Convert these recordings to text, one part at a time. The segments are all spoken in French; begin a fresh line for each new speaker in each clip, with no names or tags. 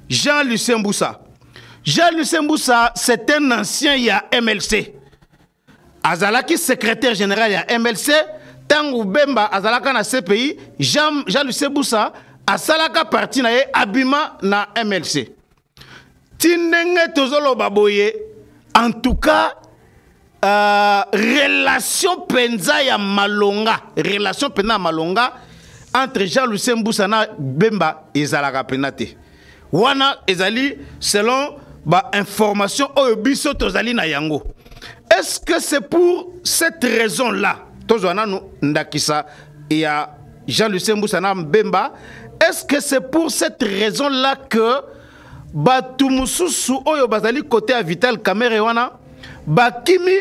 Jean-Lucien Mboussa. Jean-Lucien Mboussa, c'est un ancien, il y a MLC. Azalaki, secrétaire général, il y a MLC. Tangu Bemba, Azalaka na CPI, Jean-Lucien Mboussa, Asalaka parti na Abima na MLC. Tinenge tozolo baboye, en tout cas, relation penza ya Malonga, relation penza ya Malonga, entre Jean-Lucien Mboussa na Bemba, ezalaka penate. Wana ezali selon ba information oyobiso tozali na yango. Est-ce que c'est pour cette raison-là, tozwana nu ndakisa ya Jean-Lucien Mboussa na Bemba, est-ce que c'est pour cette raison-là que batu mususu oyo bazali côté à Vital Kamerhe wana bakimi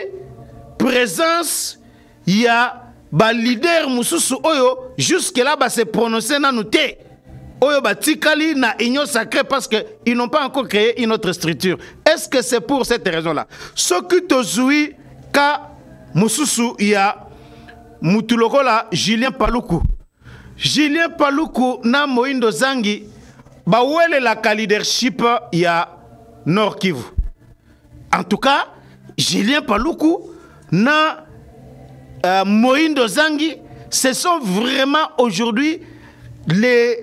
présence ya ba leader mususu oyo jusque là ba se prononcer nanu te oyo batikali na union sacrée parce que ils n'ont pas encore créé une autre structure. Est-ce que c'est pour cette raison-là? Ce qui tozui ka mususu ya mutulokola Julien Paluku. Julien Paluku na Moindo Zangi bawele la leadership ya Nord Kivu. En tout cas, Julien Paluku na Moindo Zangi, ce sont vraiment aujourd'hui les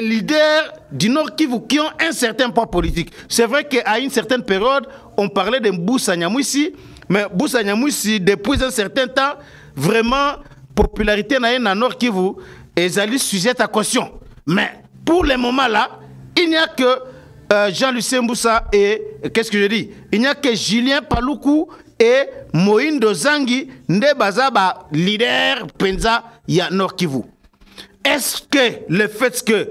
leaders du Nord Kivu qui ont un certain poids politique. C'est vrai qu'à une certaine période, on parlait de Mboussa Nyamwisi, mais Mboussa Nyamwisi, depuis un certain temps, vraiment, popularité na Nord Kivu, est sujette à caution. Mais pour le moment là, il n'y a que Jean-Lucien Mboussa et, qu'est-ce que je dis? Il n'y a que Julien Paluku et Moindo Zangi, nde bazaba leader penza ya Nord Kivu. Est-ce que le fait que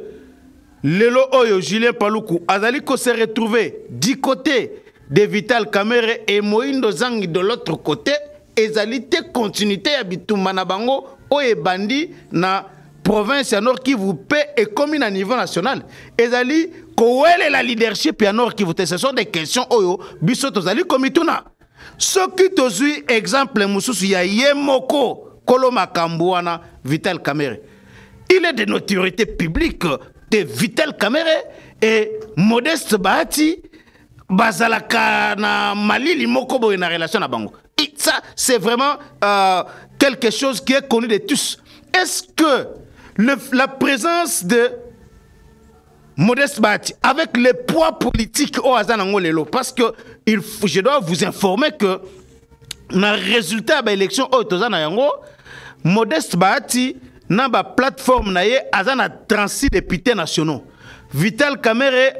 Lelo Oyo, Julien Paluku, Azaliko s'est retrouvé du côté de Vital Kamerhe et Moindo Zangi de l'autre côté, ezalité continuité à Bitumana Bango, Oye Bandi, na province ya Nord Kivu et commune à niveau national. Ezali, kouele la leadership ya Nord Kivu, ce sont des questions Oyo, biso tozali komituna. Ce qui tozui exemple mususu ya Yemoko, Koloma Kambouana, Vital Kamerhe. Il est de notoriété publique de Vital Kamerhe et Modeste Bahati bazalaka na Malili Mokobo na relation à Bango. Et ça, c'est vraiment quelque chose qui est connu de tous. Est-ce que la présence de Modeste Bahati avec le poids politique au Hazanango Lelo, parce que je dois vous informer que dans le résultat de l'élection au Tozana Yango, Modeste Bahati na ba plateforme na ye azana 36 députés nationaux. Vital Kamerhe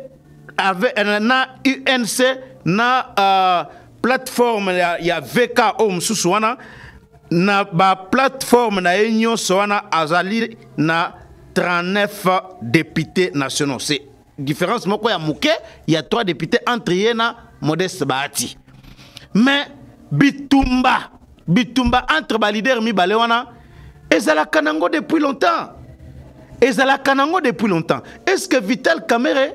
avait na UNC na plateforme ya VK o msusu wana na ba plateforme na ye nyonso wana azali na 39 députés nationaux. C'est différence moko ya muke, il y a 3 députés entre ye na Modeste Bahati. Mais bitumba entre ba leader mi bale wana ezala kanango depuis longtemps. Est-ce que Vital Kamerhe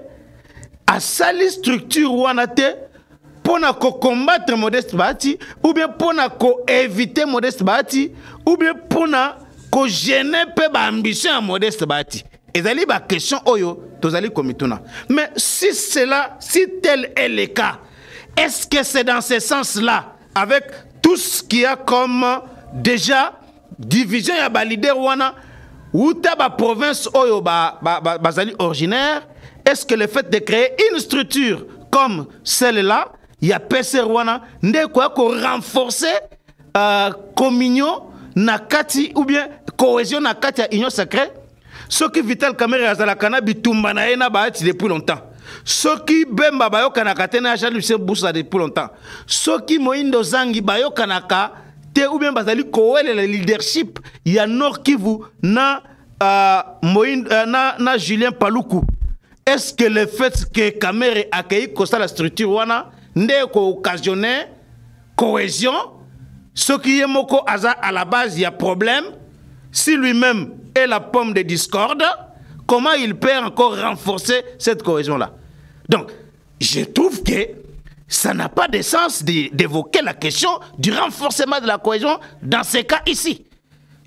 a sali structure wanate pour combattre Modeste Bahati, ou bien pour éviter Modeste Bahati, ou bien pour gêner peu ambition à Modeste Bahati? Ezali ba question oyo tozali komituna. Mais si tel est le cas, est-ce que c'est dans ce sens-là, avec tout ce qu'il y a comme déjà division ya ba leader wana ou ta ba province oyo bazali originaire, est-ce que le fait de créer une structure comme celle-là, il y a PC wana nde quoi ko renforcer communion nakati ou bien cohésion nakati ya union sacrée? Ce qui Vital Kamerhe azalakana bitumba na ena baati depuis longtemps. Ce qui Bemba bayokana katena Jean-Lucien Mboussa depuis longtemps. Ce qui Moindo Zangi bayokana ka ou bien bazali kouele le leadership ya Nord Kivu na Julien Paluku. Est-ce que le fait que Kamerhe accueilli Costa la structure wana nde ko occasionner cohésion? Ce qui est moko aza à la base il y a problème. Si lui-même est la pomme de discorde, comment il peut encore renforcer cette cohésion là? Donc je trouve que ça n'a pas de sens d'évoquer la question du renforcement de la cohésion dans ces cas ici.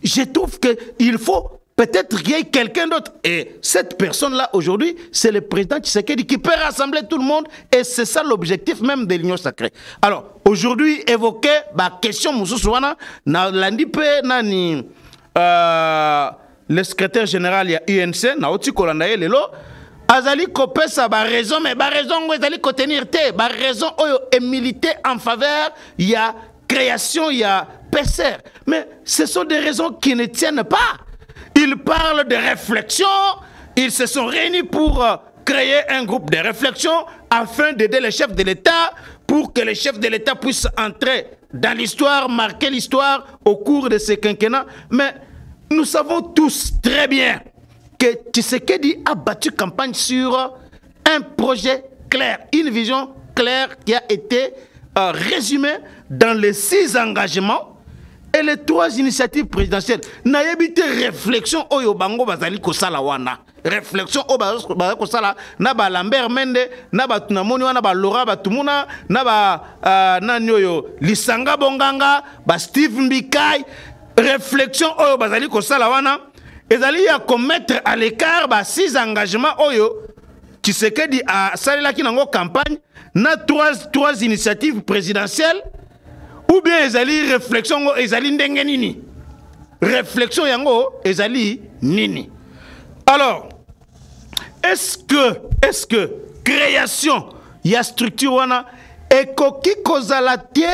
Je trouve qu'il faut peut-être qu'il y a quelqu'un d'autre. Et cette personne-là, aujourd'hui, c'est le président Tshisekedi qui peut rassembler tout le monde. Et c'est ça l'objectif même de l'Union sacrée. Alors, aujourd'hui, évoquer la question Moussouana, le secrétaire général il y a UNC, Naoti Kolandaye Lelo, Azali Kopesa, raison, mais raison, Azali Kotenir Te, raison, est milité en faveur, il y a création, il y a PCR. Mais ce sont des raisons qui ne tiennent pas. Ils parlent de réflexion, ils se sont réunis pour créer un groupe de réflexion afin d'aider les chefs de l'État pour que les chefs de l'État puissent entrer dans l'histoire, marquer l'histoire au cours de ce quinquennat. Mais nous savons tous très bien que Tshisekedi a battu campagne sur un projet clair, une vision claire qui a été résumée dans les 6 engagements et les 3 initiatives présidentielles. N'ayebite réflexion oyo bango bazali kosala wana. Réflexion oyo bazali kosala na ba Lambert Mende, na ba tunamoni wana ba Laura Batumuna, na ba nani oyo Lisanga Bonganga, ba Steve Mbikai. Réflexion oyo bazali kosala wana ezali ya commettre à l'écart ba 6 engagements oyo Tshisekedi a salelaki nango campagne na 3 initiatives présidentielles. Ou bien ezali réflexion ezali ndenge nini? Réflexion yango ezali nini? Alors, est-ce que création ya structure wana ekoki kozala tie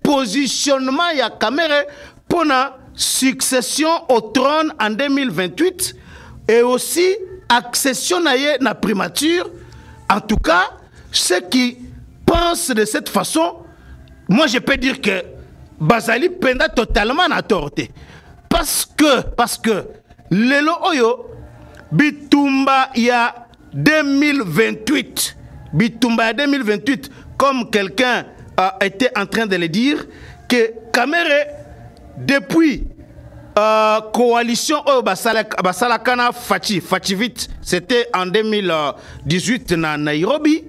positionnement ya caméra pour la succession au trône en 2028 et aussi accession na primature? En tout cas, ceux qui pensent de cette façon, moi je peux dire que Bazali penda totalement na torté. Parce que lelo oyo bitumba ya 2028. Bitumba ya 2028, comme quelqu'un était en train de le dire, que Kamere, depuis coalition oyo basalakana Fachivit, c'était en 2018 na Nairobi,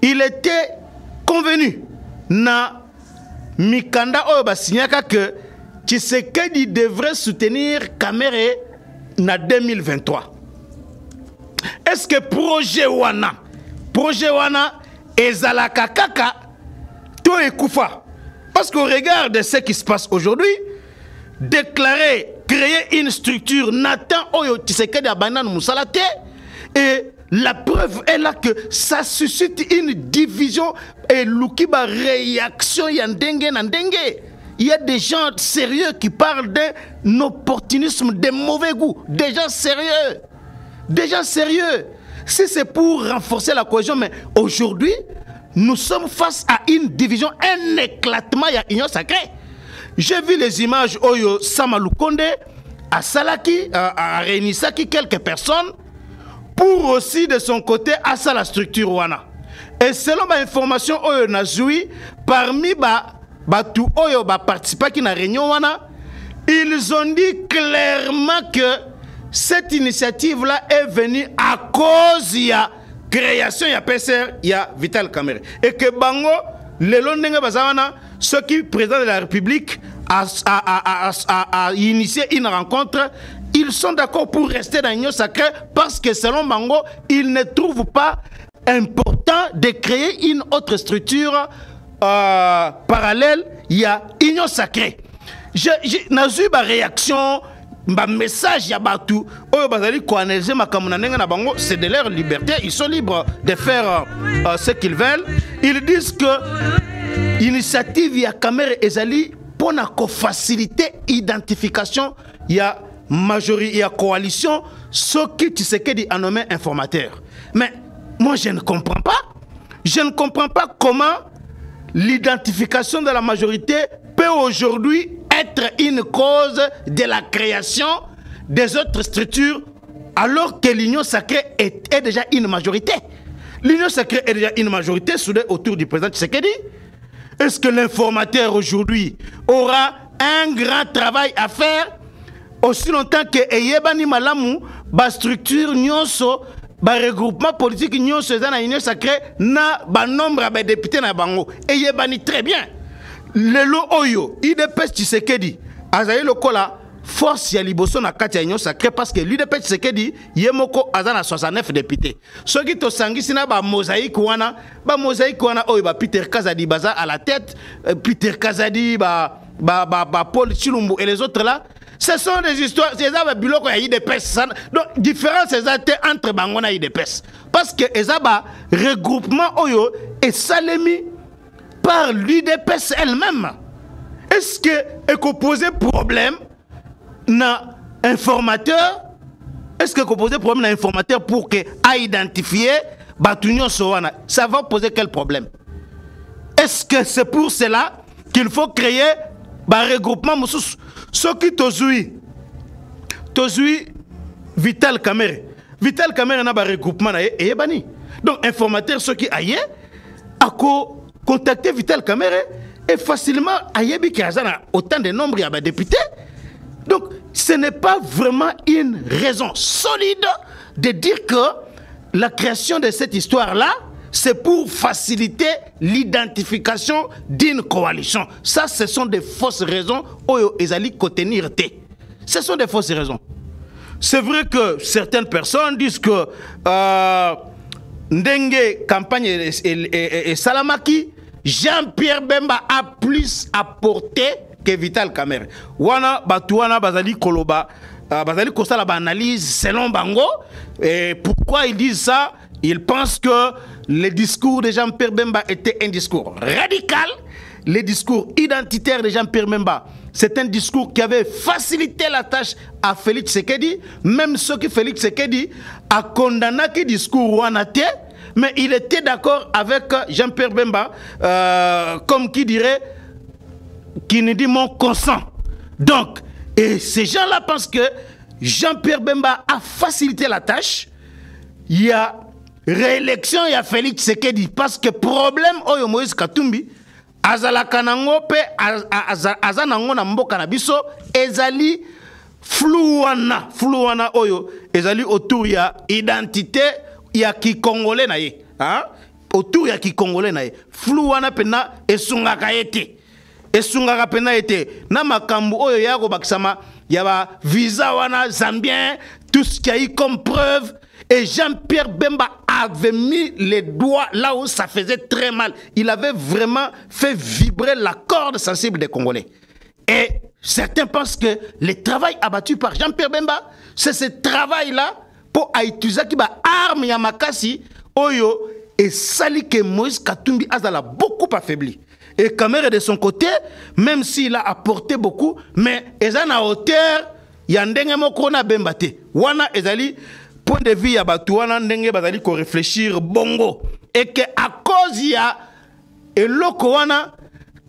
il était convenu na Mikanda oyo basignaka que Tshisekedi devrait soutenir Kamere na 2023. Est-ce que projet wana ezalaka kaka to ekufa? Parce qu'au regard de ce qui se passe aujourd'hui, déclarer, créer une structure Nathan oyo Tshisekedi abanana musalate, et la preuve est là que ça suscite une division et l'oukiba réaction yandenge nandenge. Il y a des gens sérieux qui parlent d'un opportunisme, de mauvais goût. Des gens sérieux. Des gens sérieux. Si c'est pour renforcer la cohésion, mais aujourd'hui, nous sommes face à une division, un éclatement, il y a union sacrée. J'ai vu les images Oyo Samalukonde à Salaki, à Réunisaki, quelques personnes, pour aussi de son côté à ça la structure Wana. Et selon ma information Oyo Nazoui, parmi Batu Oyo participants qui na réunion Wana, ils ont dit clairement que cette initiative-là est venue à cause de la création de PCR, il y a Vital Kamerhe. Et que Bango, le Londres Bazawana, ceux qui président de la République a initié une rencontre, ils sont d'accord pour rester dans l'union sacrée parce que selon Bango, ils ne trouvent pas important de créer une autre structure parallèle, il y a union sacrée. J'ai eu ma réaction, ma message ya batu oyo bazali ko analyser makamuna nenga na bango, c'est de leur liberté, ils sont libres de faire ce qu'ils veulent. Ils disent que l'initiative ya Kamere ezali pona ko faciliter identification ya majorité ya coalition ce qui Tshisekedi a nommé informateur. Mais moi je ne comprends pas. Je ne comprends pas comment l'identification de la majorité peut aujourd'hui être une cause de la création des autres structures alors que l'union sacrée est déjà une majorité. L'union sacrée est déjà une majorité soudée autour du président Tshisekedi. Est-ce que l'informateur aujourd'hui aura un grand travail à faire aussi longtemps que Eyebani Malamu, ba structure nyonso, ba regroupement politique nyonso dans l'union sacrée na ba nombre de députés na bango. Eyebani très bien. Lelo Oyo, IDPS Tshisekedi, Azaï Lokola, force ya liboso na kati ya union sacrée parce que l'UDPS Tshisekedi yemoko azana 69 députés soki to sangisi na ba mosaïque wana oyo ba Peter Kazadi baza à la tête Peter Kazadi ba Paul Chilumbu et les autres là ce sont des histoires c'est ça ba biloko ya UDPS donc différence entre bango na UDPS parce que ezaba regroupement oyo et salemi par l'UDPS elle-même. Est-ce que vous posez problème na informateur? Est-ce que vous posez problème na informateur pour que à identifier Batunion Sowana? Ça va poser quel problème? Est-ce que c'est pour cela qu'il faut créer un regroupement? Ce qui tozui Vital Kamerhe. Vital Kamerhe na ba regroupement na e bani. Donc informateur ce qui aille a contacter Vital Kamerhe et facilement ayebi qui a autant de nombre de députés. Donc ce n'est pas vraiment une raison solide de dire que la création de cette histoire-là, c'est pour faciliter l'identification d'une coalition. Ça, ce sont des fausses raisons. Ce sont des fausses raisons. C'est vrai que certaines personnes disent que Ndenge campagne et Salamaki, Jean-Pierre Bemba a plus apporté que Vital Kamerhe. Wana Batouana Bazali Koloba, Bazali Kosta la analyse selon Bango. Et pourquoi ils disent ça? Ils pensent que le discours de Jean-Pierre Bemba était un discours radical. Le discours identitaire de Jean-Pierre Bemba, c'est un discours qui avait facilité la tâche à Félix Tshisekedi. Même ce que Félix Tshisekedi a condamné ce discours Wanate, mais il était d'accord avec Jean-Pierre Bemba, comme qui dirait, qui nous dit mon consent. Donc, et ces gens-là pensent que Jean-Pierre Bemba a facilité la tâche. Il y a réélection, il y a Félix Tshisekedi, parce que problème, Oyo Moïse Katumbi, azalaka nango pe azanango na mboka na biso ezali flouana oyo ezali autour ya identité ya ki-congolais na ye autour ya ki-congolais na ye flouana pena esungaka pena ete na makambo oyo ya ko bakisama ya ba visa wana zambien tout ce qui a eu comme preuve. Et Jean-Pierre Bemba avait mis les doigts là où ça faisait très mal. Il avait vraiment fait vibrer la corde sensible des Congolais. Et certains pensent que le travail abattu par Jean-Pierre Bemba, c'est ce travail-là pour utiliser qui ba arme Yamakasi, Oyo, et sali que Moïse Katumbi a beaucoup affaibli. Et Kamerhe de son côté, même s'il a apporté beaucoup, mais ils ont à hauteur, Yandenge Mokona Bembate. Wana ezali point de vue ya batouana ndenge bazali ko réfléchir bongo et que à cause ya eloko wana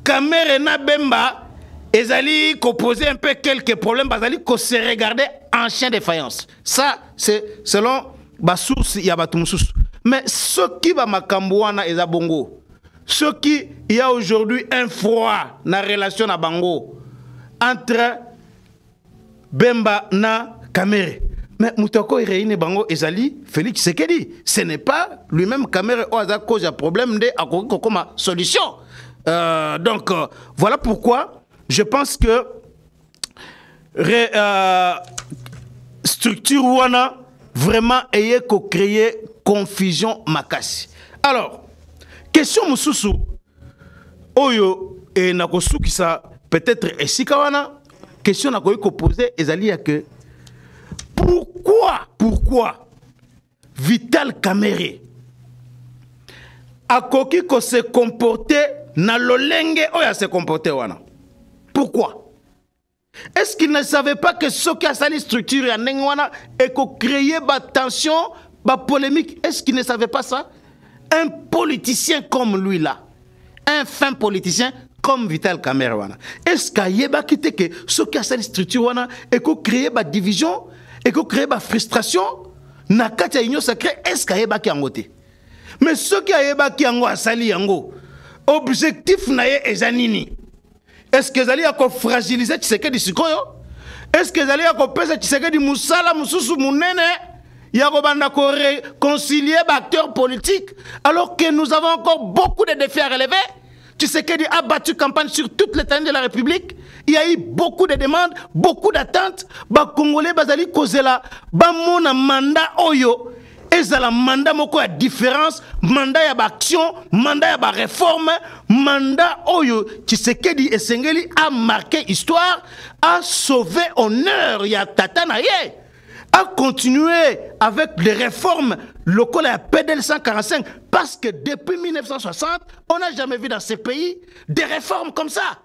Kamerhe na Bemba ezali ko poser un peu quelques problèmes bazali ko se regarder en chien de faïence. Ça c'est selon ba source ya batumusus. Mais ce qui va makambo wana eza bongo. Ce qui y a aujourd'hui un froid na relation na bango entre Bemba na Kamerhe. Mais Moutako Ireine Bango Ezali, Félix Tshisekedi, ce n'est pas lui-même Kamerhe au hasard cause un problème de Akoko comme solution. Donc, voilà pourquoi je pense que structure Wana vraiment ayé créer confusion makasi. Alors, question Moussousou, Oyo et Nakosu qui ça peut-être Esikawana, question Nakoyko poser Ezali à que pourquoi Vital Kamerhe a koki ko se comporter na lolenge oya se comporter wana? Pourquoi? Est-ce qu'il ne savait pas que ce qui a sali structure ya ndenge wana et ko créer ba tension, ba polémique? Est-ce qu'il ne savait pas ça? Un politicien comme lui là, un fin politicien comme Vital Kamerhe wana, est-ce qu'il y a que ce qui a sali structure wana et ko créer ba division et que créer la frustration, na kati ya union sacrée, est-ce qu'il y a un côté? Mais ce qui a un sali yango, objectif nae ezanini. Est-ce que zali a fragiliser Tshisekedi sikoyo? Est-ce que zali a pesa Tshisekedi musala mususu munene? Yako banda ko réconcilier acteurs politiques alors que nous avons encore beaucoup de défis à relever? Tshisekedi a battu campagne sur toute l'étendue de la République. Il y a eu beaucoup de demandes, beaucoup d'attentes. Ba Congolais bazali kozela ba mona mandat oyo. Ezala mandat moko ya différence, mandat ya ba action, mandat ya ba réforme, mandat oyo Tshisekedi esengeli a marqué histoire, a sauvé honneur ya tata na ye. A continué avec les réformes locales à PDL 145 parce que depuis 1960, on n'a jamais vu dans ces pays des réformes comme ça.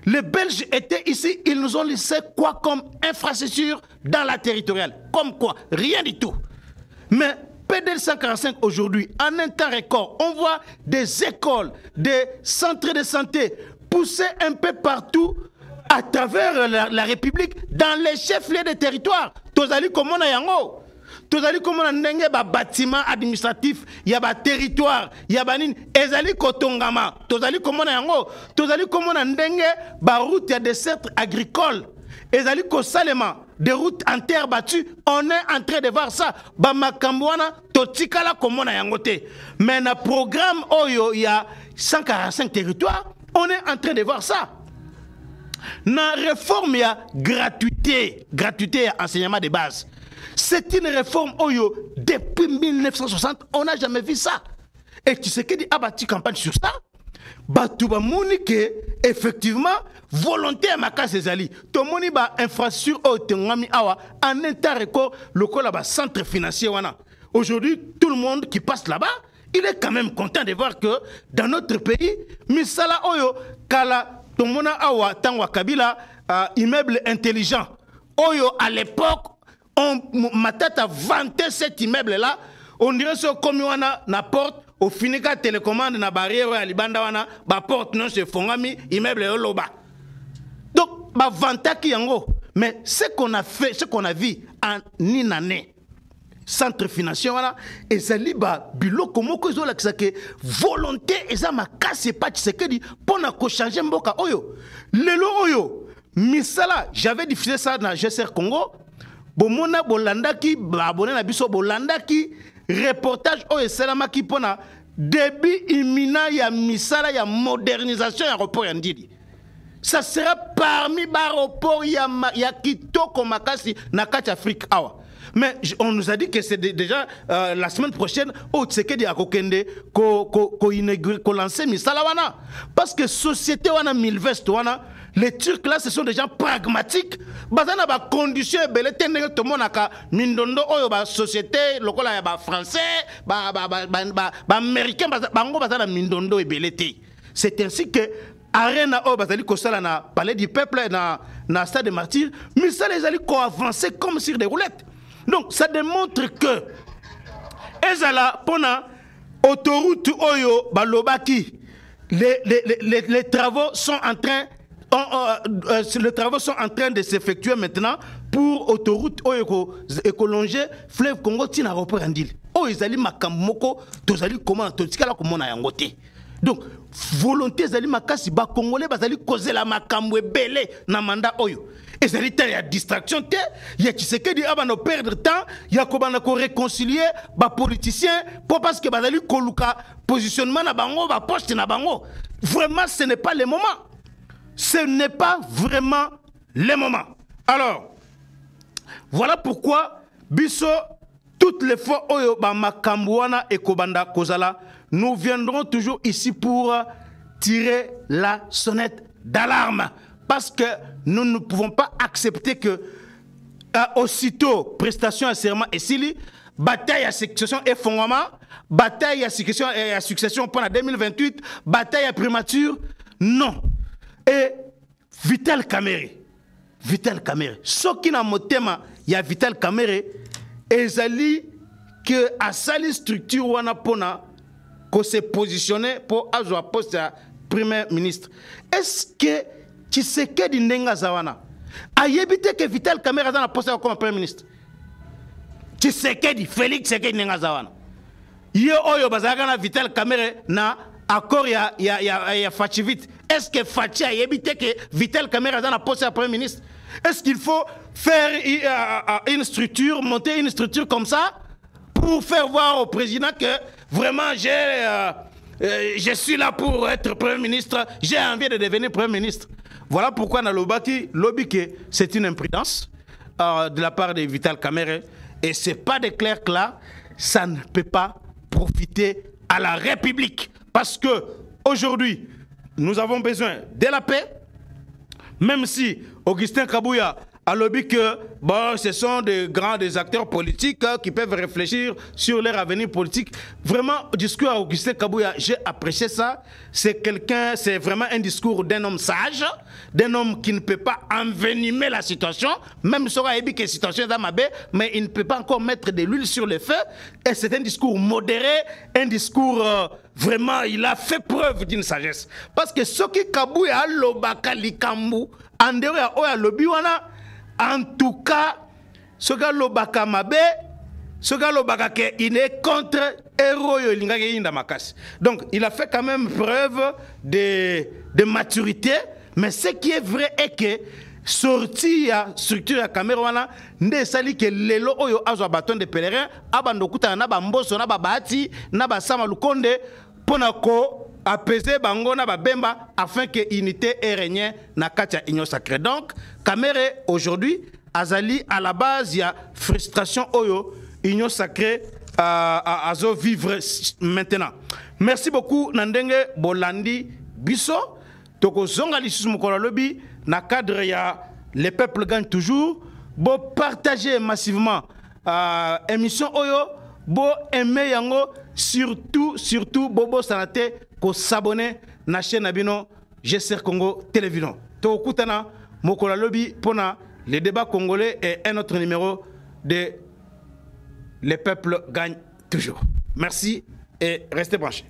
Les Belges étaient ici, ils nous ont laissé quoi comme infrastructure dans la territoriale? Comme quoi? Rien du tout. Mais PDL 145 aujourd'hui, en un temps record, on voit des écoles, des centres de santé pousser un peu partout à travers la République, dans les chefs-lieux des territoires. Tozali comme on a yango. Tozali comme on a ndenge ba bâtiment administratif, il y a ba territoire, il y a ba nin ezali kotongama. Tozali comme on a yango. Tozali comme on a ndenge ba route, il y a des centres agricoles. Ezali ko salema des routes en terre battue. On est en train de voir ça. Ba makambwana totikala comme on a yango te. Mais na programme oyo il y a 145 territoires, on est en train de voir ça. Na réforme, il y a gratuité à enseignement de base. C'est une réforme oyo depuis 1960, on n'a jamais vu ça. Et tu sais qu'il a bâti campagne sur ça. Batouba Mounique, effectivement, volonté à ma case ezali. Tout le monde a infrastructure au Tengami Awa, en inter-record, le centre financier. Aujourd'hui, tout le monde qui passe là-bas, il est quand même content de voir que dans notre pays, Misala Oyo, Kala, Tomona Awa, Tangwa Kabila, immeuble intelligent. Oyo, à l'époque, ma tête a vanté cet immeuble-là. On dirait que comme on a la porte, au Finika télécommande, na barrière, à Libanda, wana, ba porte, non, c'est Fongami, immeuble Oloba. Donc, ba vanta ki yango. Mais ce qu'on a fait, ce qu'on a vu en une année, centre financier, voilà, et ça liba, bilo, comment que zola que volonté, et ça m'a cassé pas, tu sais que dit, pour na ko changer mboka oyo. Lelo oyo, misala, j'avais diffusé ça dans GSR Congo, bomona bolanda ki, abonné na biso bolanda ki, reportage oyo selama ki pona, début imminent ya misala ya modernisation ya aéroport yandidi. Ça sera parmi les aéroports ya Kitoko Makasi na kati Afrique awa. Mais on nous a dit que c'est déjà la semaine prochaine au Tshisekedi a kokende ko lancer misala wana parce que société wana Milvest wana les Turcs là ce sont des gens pragmatiques bazana ba conditions belé tendenge to monaka mindondo oyo ba société lokola ya ba français ba américain bango bazana mindondo ebelete. C'est ainsi que Arena o bazali kosala na palais du peuple na stade des martyrs mais ça les ali ko avancer comme sur des roulettes. Donc ça démontre que ezala pona autoroute oyo balobaki les travaux sont en train les travaux sont en train de s'effectuer maintenant pour autoroute oyo écolonger fleuve Congo tina aéroport andile. O ezali makamoko tozali comment totikala komona yango te. Donc volonté zali makasi ba congolais bazali kozela makambo ebele na mandat oyo. Et ça il y a distraction, il y a Tshisekedi abano perdre temps, il y a kobana ko réconcilier ba politiciens pour parce que bazali koluka positionnement na bango ba poste na bango. Vraiment ce n'est pas le moment. Ce n'est pas vraiment le moment. Alors voilà pourquoi biso toutes les fois oyo ba makambo wana e kobanda kozala, nous viendrons toujours ici pour tirer la sonnette d'alarme. Parce que nous ne pouvons pas accepter que, aussitôt, prestation à serment et sili, bataille à succession et fondement, bataille à succession pendant 2028, bataille à primature, non. Et Vital Kamerhe, ce qui n'a pas thème, il y a Vital Kamerhe, et Zali, que à sali structure wana pona, qu'on s'est positionné pour avoir poste à premier ministre. Est-ce que Tshisekedi ndenga zawana a yebité que Vital Kamerhe a posté comme premier ministre? Tshisekedi, Félix Tshisekedi ndenga zawana. Yo oyo bazaka na Vital Kamerhe na accord ya Fachivit. Est-ce que Fachi a yebité que Vital Kamerhe a posté à premier ministre? Est-ce qu'il faut faire une structure, monter une structure comme ça pour faire voir au président que vraiment je suis là pour être Premier ministre, j'ai envie de devenir Premier ministre. Voilà pourquoi dans l'Obaki, c'est une imprudence de la part de Vital Kamerhe. Et ce n'est pas de clair que là, ça ne peut pas profiter à la République. Parce que aujourd'hui, nous avons besoin de la paix, même si Augustin Kabouya a lobby que bon, ce sont des acteurs politiques qui peuvent réfléchir sur leur avenir politique. Vraiment, le discours à Augustin Kabouya, j'ai apprécié ça. C'est vraiment un discours d'un homme sage, d'un homme qui ne peut pas envenimer la situation, même si on a dit que la situation est dans ma baie, mais il ne peut pas encore mettre de l'huile sur le feu. Et c'est un discours modéré, un discours vraiment, il a fait preuve d'une sagesse. Parce que ce qui Kabouya a lobaka likambu, en dehors ya oya lobby wana, en tout cas, ce gars lobaka mabe, ce gars lobaka ke il est contre héros yolinga ke inda makasi. Donc il a fait quand même preuve de maturité, mais ce qui est vrai est que sorti ya structure ya caméra wana nde sali ke lelo oyo azwa bâton de pèlerin abandokuta na ba mboso na ba bahati na ba sama lukonde pona ko apaiser bango na babemba afin que unité ait régné na katia union sacrée. Donc Kamerhe aujourd'hui azali à la base il y a frustration oyo union sacrée à vivre maintenant. Merci beaucoup Nandenge Bolandi Bisso toko zonga lisusu mokolo lobi na cadre ya les peuples gagnent toujours bo partager massivement émission oyo bo aimer yango surtout bobo sanate ko s'abonner na chaîne Nabino GCR Congo Télévision. To kutana mokola lobi pona les débats congolais et un autre numéro de Les peuples gagnent toujours. Merci et restez branchés.